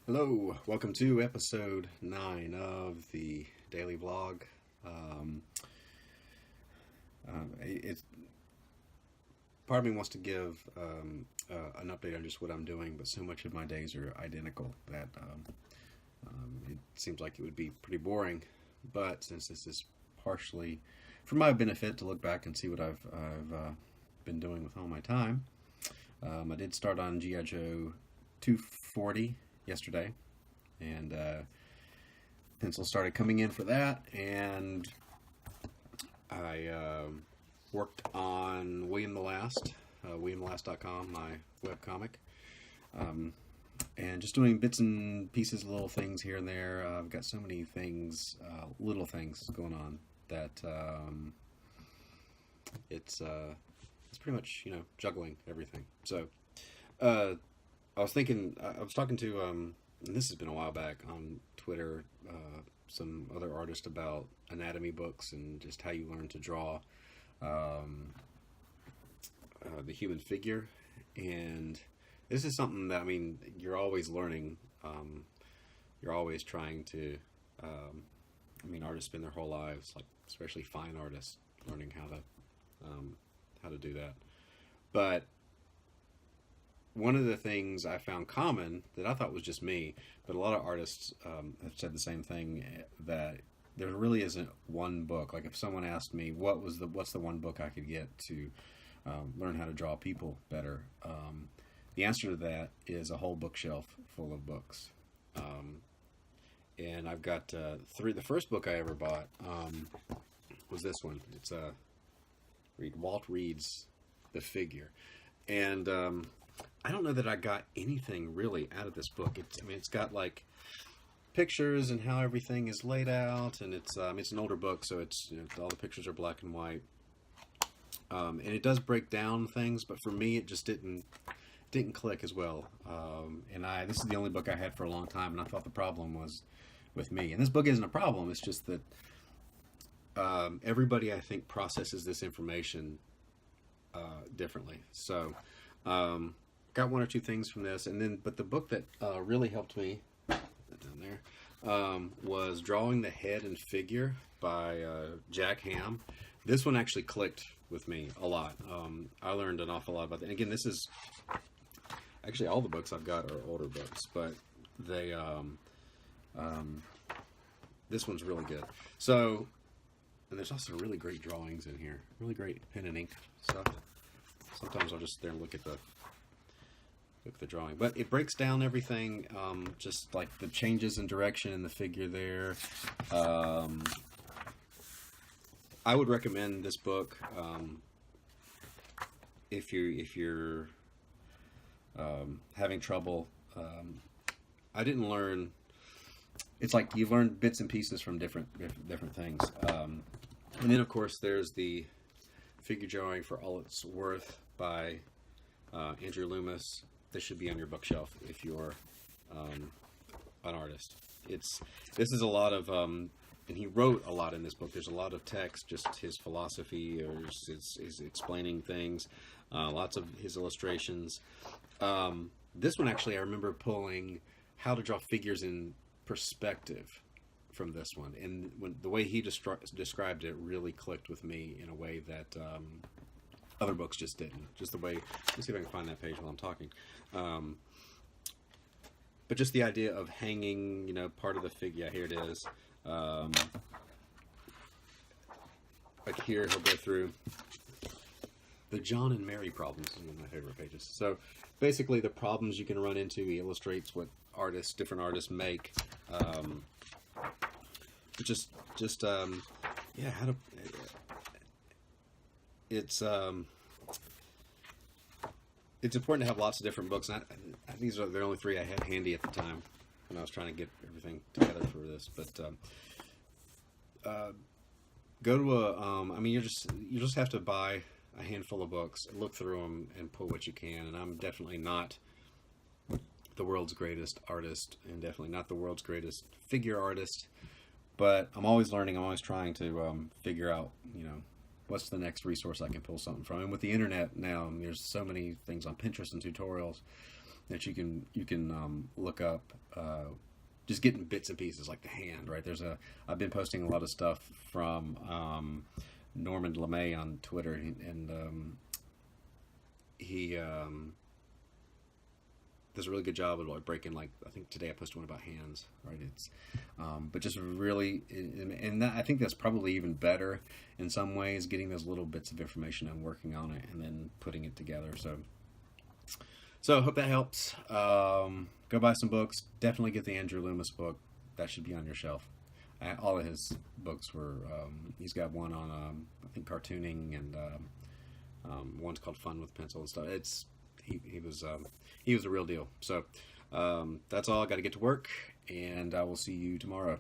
Hello, welcome to episode 9 of the daily vlog. Um, it's part of me wants to give an update on just what I'm doing, but so much of my days are identical that it seems like it would be pretty boring. But since this is partially for my benefit to look back and see what I've been doing with all my time, I did start on G.I. Joe 240 yesterday, and pencils started coming in for that, and I worked on William the Last, WilliamTheLast.com, my webcomic, and just doing bits and pieces, little things here and there. I've got so many things, little things going on that it's pretty much juggling everything. So I was thinking, I was talking to, and this has been a while back on Twitter, some other artists about anatomy books and just how you learn to draw the human figure. And this is something that, I mean, you're always learning. You're always trying to, artists spend their whole lives, like especially fine artists, learning how to do that. But one of the things I found common that I thought was just me, but a lot of artists have said the same thing, that there really isn't one book. Like if someone asked me what's the one book I could get to learn how to draw people better, the answer to that is a whole bookshelf full of books. And I've got three. The first book I ever bought was this one. It's Walt Reed's The Figure, and I don't know that I got anything really out of this book. It's got like pictures and how everything is laid out, and it's an older book, so it's all the pictures are black and white, and it does break down things, but for me it just didn't click as well. And this is the only book I had for a long time, and I thought the problem was with me. And this book isn't a problem; it's just that everybody, I think, processes this information differently. So. Got one or two things from this, but the book that really helped me down there was Drawing the Head and Figure by Jack Ham. This one actually clicked with me a lot. I learned an awful lot about that. And again, this is actually all the books I've got are older books, but they this one's really good. So, and there's also really great drawings in here, really great pen and ink stuff. Sometimes I'll just sit there and look at the drawing, but it breaks down everything, just like the changes in direction in the figure there. I would recommend this book if you're having trouble. I didn't learn. It's like you learn bits and pieces from different things, and then of course there's the Figure Drawing for All It's Worth by Andrew Loomis. This should be on your bookshelf if you're an artist. This is a lot of, and he wrote a lot in this book. There's a lot of text, just his philosophy or his explaining things, lots of his illustrations. This one actually, I remember pulling how to draw figures in perspective from this one, and the way he described it really clicked with me in a way that other books just didn't. Just the way, let's see if I can find that page while I'm talking. But just the idea of hanging, part of the figure. Yeah, here it is. Like here, he'll go through the John and Mary problems. Is one of my favorite pages. So basically, the problems you can run into. He illustrates what different artists make. Yeah, how to. It's important to have lots of different books. And these are the only three I had handy at the time when I was trying to get everything together for this. But go to you just have to buy a handful of books, look through them, and pull what you can. And I'm definitely not the world's greatest artist, and definitely not the world's greatest figure artist. But I'm always learning. I'm always trying to figure out, what's the next resource I can pull something from. And with the internet now, there's so many things on Pinterest and tutorials. that you can look up. Just getting bits and pieces like the hand, right? I've been posting a lot of stuff from Norman LeMay on Twitter, and he does a really good job of like breaking, like, I think today I posted one about hands, right? It's but just really, and that, I think that's probably even better in some ways, getting those little bits of information and working on it and then putting it together. So I hope that helps. Go buy some books. Definitely get the Andrew Loomis book. That should be on your shelf. All of his books were, he's got one on, I think, cartooning, and one's called Fun with Pencil and stuff. He was a real deal. So that's all. I got to get to work, and I will see you tomorrow.